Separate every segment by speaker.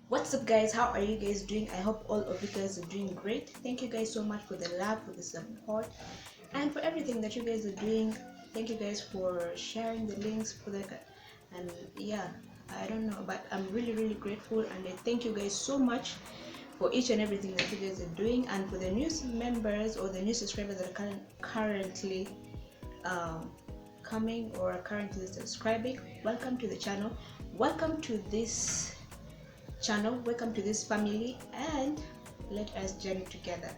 Speaker 1: What's up, guys? How are you guys doing? I hope all of you guys are doing great. Thank you guys so much for the love, for the support, and for everything that you guys are doing. Thank you guys for sharing the links for the and yeah, I don't know, but I'm really grateful, and I thank you guys so much for each and everything that you guys are doing. And for the new members or the new subscribers that are currently um, coming or are currently subscribing, welcome to the channel. Welcome to this channel, welcome to this family, and let us journey together.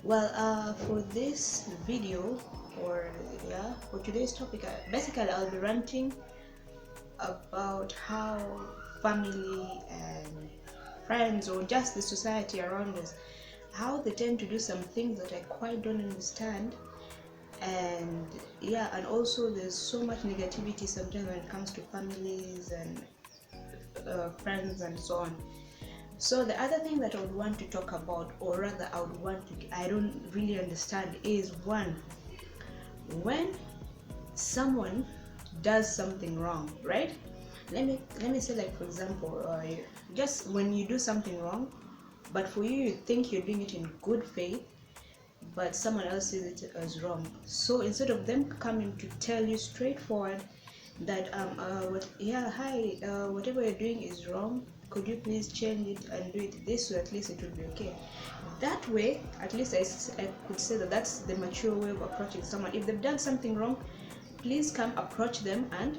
Speaker 1: Well, for this video, or yeah, for today's topic, basically I'll be ranting about how family and friends or just the society around us, how they tend to do some things that I quite don't understand. And yeah, and also there's so much negativity sometimes when it comes to families and friends and so on. So the other thing that I would want to talk about, or rather I don't really understand, is one, when someone does something wrong, right? Let me say, like, for example, just when you do something wrong, but for you, you think you're doing it in good faith, but someone else sees it as wrong. So instead of them coming to tell you straightforward that hi, whatever you're doing is wrong, could you please change it and do it this way, at least it will be okay. That way, at least I could say that that's the mature way of approaching someone. If they've done something wrong, please come approach them and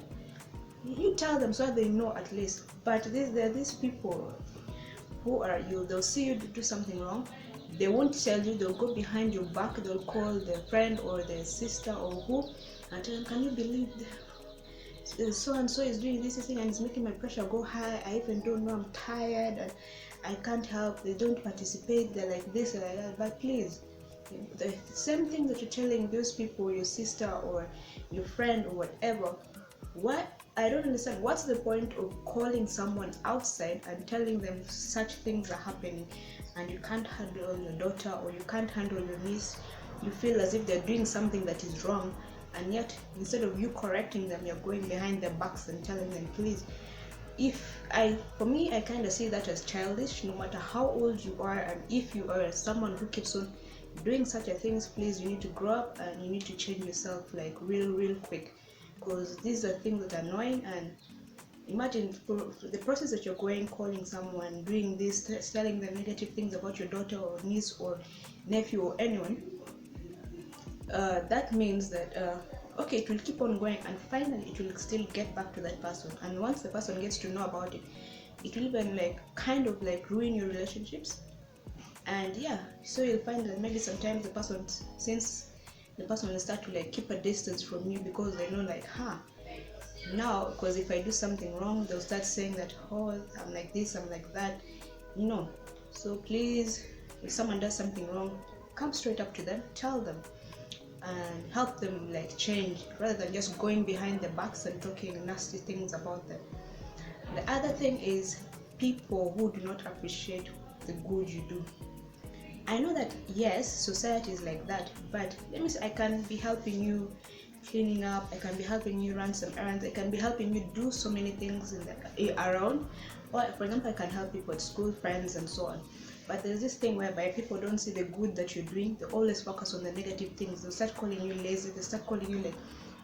Speaker 1: you tell them so that they know at least. But there are these people who are they'll see you do something wrong, they won't tell you, they'll go behind your back, they'll call their friend or their sister or who and tell them, can you believe so and so is doing this thing and it's making my pressure go high, I even don't know, I'm tired and I can't help, they don't participate, they're like this and like that. But please, the same thing that you're telling those people, your sister or your friend or whatever, what I don't understand, what's the point of calling someone outside and telling them such things are happening and you can't handle your daughter or you can't handle your niece? You feel as if they're doing something that is wrong, and yet instead of you correcting them, you're going behind their backs and telling them, please. For me, I kind of see that as childish. No matter how old you are, and if you are someone who keeps on doing such a things, please, you need to grow up and you need to change yourself, like real quick, because these are things that are annoying. And imagine for the process that you're going, calling someone, doing this, telling them negative things about your daughter or niece or nephew or anyone. That means that okay, it will keep on going, and finally it will still get back to that person. And once the person gets to know about it, it will even like kind of like ruin your relationships. And yeah, so you'll find that maybe sometimes since the person will start to like keep a distance from you, because they know like, now, because if I do something wrong, they'll start saying that, oh, I'm like this, I'm like that, so please, if someone does something wrong, come straight up to them, tell them and help them like change, rather than just going behind their backs and talking nasty things about them. The other thing is people who do not appreciate the good you do. I know that yes, society is like that, but let me say, I can be helping you cleaning up, I can be helping you run some errands, I can be helping you do so many things around, or for example, I can help you with school, friends and so on. But there's this thing whereby people don't see the good that you're doing, they always focus on the negative things. They'll start calling you lazy, they start calling you like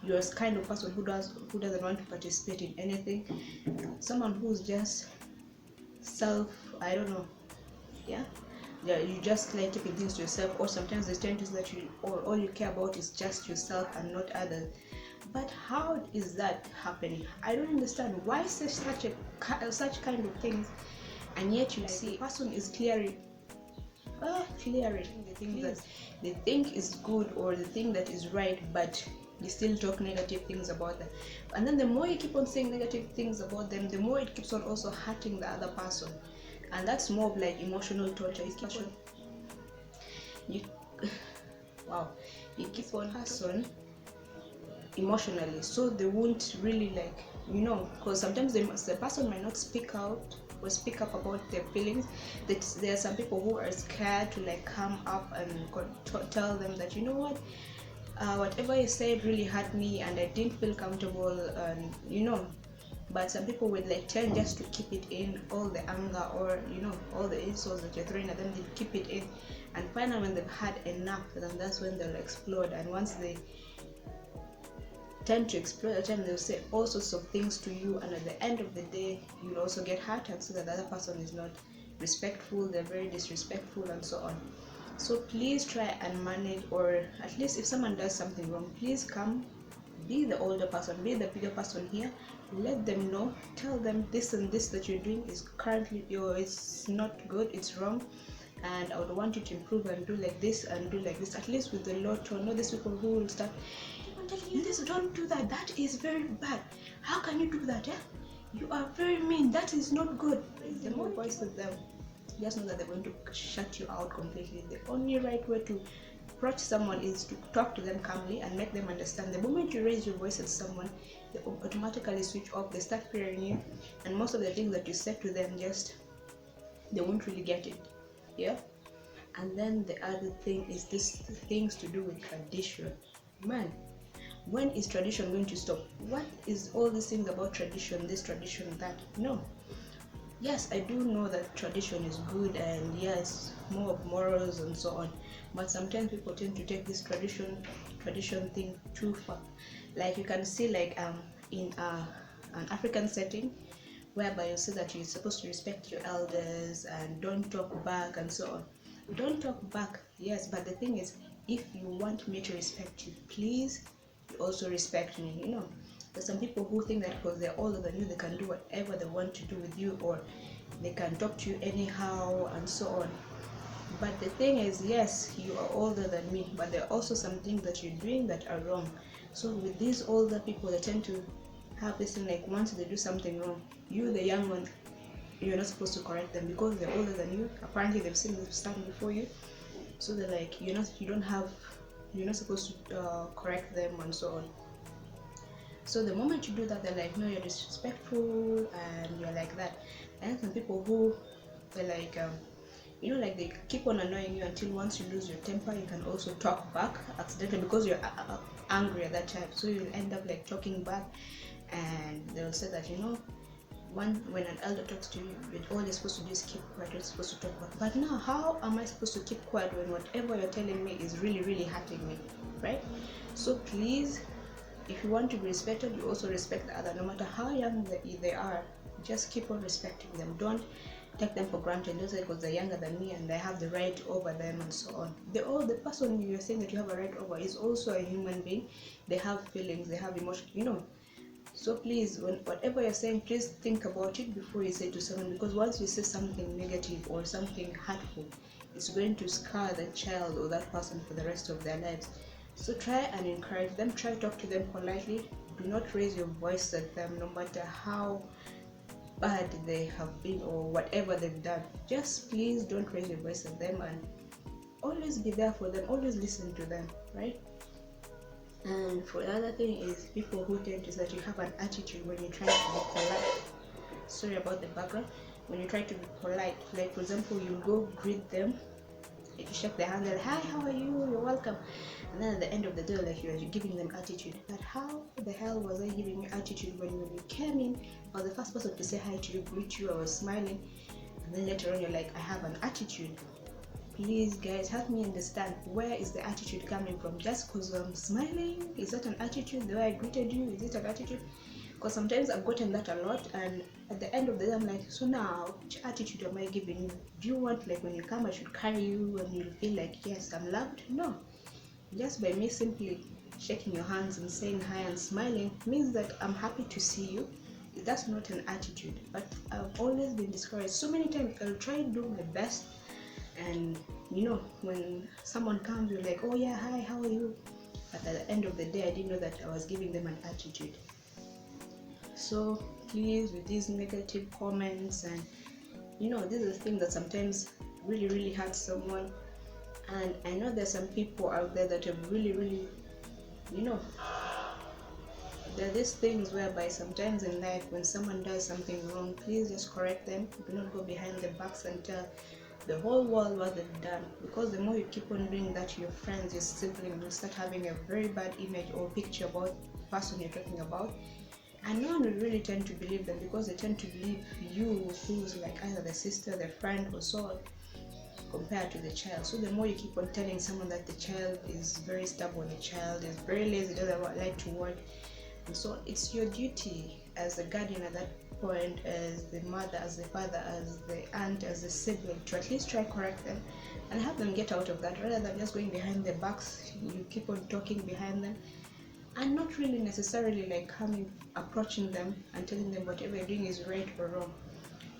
Speaker 1: you're a kind of person who doesn't want to participate in anything, someone who's just I don't know, yeah, you just like keeping things to yourself, or sometimes there's chances that all you care about is just yourself and not others. But how is that happening? I don't understand why such kind of things, and yet you see the person is clearing the thing that they think is good or the thing that is right, but you still talk negative things about them. And then the more you keep on saying negative things about them, the more it keeps on also hurting the other person. And that's more of like emotional torture. You wow, you keep on person emotionally, so they won't really like, because sometimes the person might not speak out or speak up about their feelings. That there are some people who are scared to like come up and tell them that, you know what, whatever you said really hurt me and I didn't feel comfortable, and But some people would like tend just to keep it in, all the anger or all the insults that you're throwing at them, they keep it in, and finally when they've had enough, then that's when they'll explode. And once they tend to explode at the time, they'll say all sorts of things to you, and at the end of the day you'll also get hurt, and so that the other person is not respectful, they're very disrespectful and so on. So please try and manage, or at least if someone does something wrong, please come, be the older person, be the bigger person here, let them know, tell them this and this that you're doing is currently, it's not good, it's wrong, and I would want you to improve and do like this and do like this, at least with the low tone. Know these people who will start, I'm telling you this, don't do that, that is very bad, how can you do that, you are very mean, that is not good. The more voice with them, just know that they're going to shut you out completely. The only right way to approach someone is to talk to them calmly and make them understand. The moment you raise your voice at someone, they automatically switch off, they start fearing you, and most of the things that you said to them, just they won't really get it. And then the other thing is this things to do with tradition. Man, when is tradition going to stop? What is all these things about tradition, this tradition, that? No. Yes, I do know that tradition is good, and yes, more of morals and so on, but sometimes people tend to take this tradition thing too far. Like you can see, like in an African setting, whereby you say that you're supposed to respect your elders and don't talk back and so on. Don't talk back, yes, but the thing is, if you want me to respect you, please you also respect me. There's some people who think that because they're older than you, they can do whatever they want to do with you, or they can talk to you anyhow and so on. But the thing is, yes, you are older than me, but there are also some things that you're doing that are wrong. So with these older people, they tend to have this thing, like once they do something wrong, you, the young one, you're not supposed to correct them because they're older than you. Apparently they've seen this stand before you, so they're like, you're not supposed to correct them and so on. So the moment you do that, they're like, no, you're disrespectful and you're like that. And some people who they're like, like they keep on annoying you until once you lose your temper, you can also talk back accidentally because you're angry at that time. So you'll end up like talking back, and they'll say that when an elder talks to you, all you're supposed to do is keep quiet, you're supposed to talk back. But now, how am I supposed to keep quiet when whatever you're telling me is really, really hurting me, right? So please, if you want to be respected, you also respect the other, no matter how young they are. Just keep on respecting them. Don't take them for granted. Don't say because they're younger than me and I have the right over them and so on. The person you're saying that you have a right over is also a human being. They have feelings, they have emotions, So please, whatever you're saying, please think about it before you say to someone, because once you say something negative or something hurtful, it's going to scar the child or that person for the rest of their lives. So try and encourage them, try to talk to them politely. Do not raise your voice at them, no matter how bad they have been or whatever they've done. Just please don't raise your voice at them, and always be there for them, always listen to them, right? And for the other thing is people who tend to say that you have an attitude when you're trying to be polite. Sorry about the background. When you try to be polite, like for example, you go greet them, you shake their hand, like, hi, how are you? You're welcome. And then at the end of the day, like you're giving them attitude. But how the hell was I giving you attitude when you came in, I was the first person to say hi to you, greet you, I was smiling, and then later on you're like, I have an attitude. Please guys, help me understand, where is the attitude coming from? Just because I'm smiling, is that an attitude? The way I greeted you, is it an attitude? Because sometimes I've gotten that a lot, and at the end of the day I'm like, so now which attitude am I giving you? Do you want, like, when you come I should carry you and you'll feel like, yes, I'm loved? No. Just by me simply shaking your hands and saying hi and smiling means that I'm happy to see you. That's not an attitude. But I've always been discouraged so many times. I'll try to do my best, and when someone comes, you're like, oh yeah, hi, how are you? But at the end of the day, I didn't know that I was giving them an attitude. So please, with these negative comments, and this is a thing that sometimes really, really hurts someone. And I know there's some people out there that have really, really, there are these things whereby sometimes in life when someone does something wrong, please just correct them. Do not go behind their backs and tell the whole world what they've done, because the more you keep on doing that to your friends, your siblings, you start having a very bad image or picture about the person you're talking about, and no one will really tend to believe them, because they tend to believe you, who's like either the sister, the friend, or so on, compared to the child. So the more you keep on telling someone that the child is very stubborn, the child is very lazy, doesn't like to work, and so it's your duty as a guardian at that point, as the mother, as the father, as the aunt, as the sibling, to at least try correct them and help them get out of that, rather than just going behind their backs. You keep on talking behind them and not really necessarily like coming, approaching them and telling them whatever you're doing is right or wrong.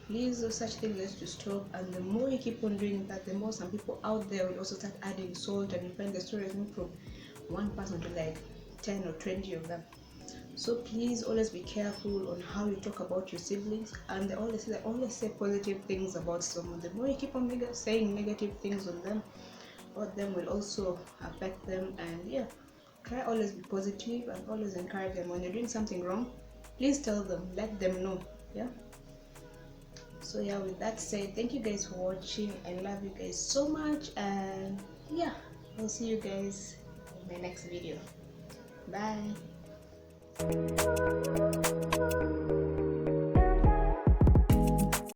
Speaker 1: Please, those such things has to stop. And the more you keep on doing that, the more some people out there will also start adding salt, and you find the stories move from one person to like 10 or 20 of them. So please always be careful on how you talk about your siblings, and they always say positive things about someone. The more you keep on saying negative things on them, or them will also affect them. And yeah, try always be positive and always encourage them. When you're doing something wrong, please tell them, let them know. Yeah. So yeah, with that said, thank you guys for watching. I love you guys so much, and yeah, I'll see you guys in my next video. Bye.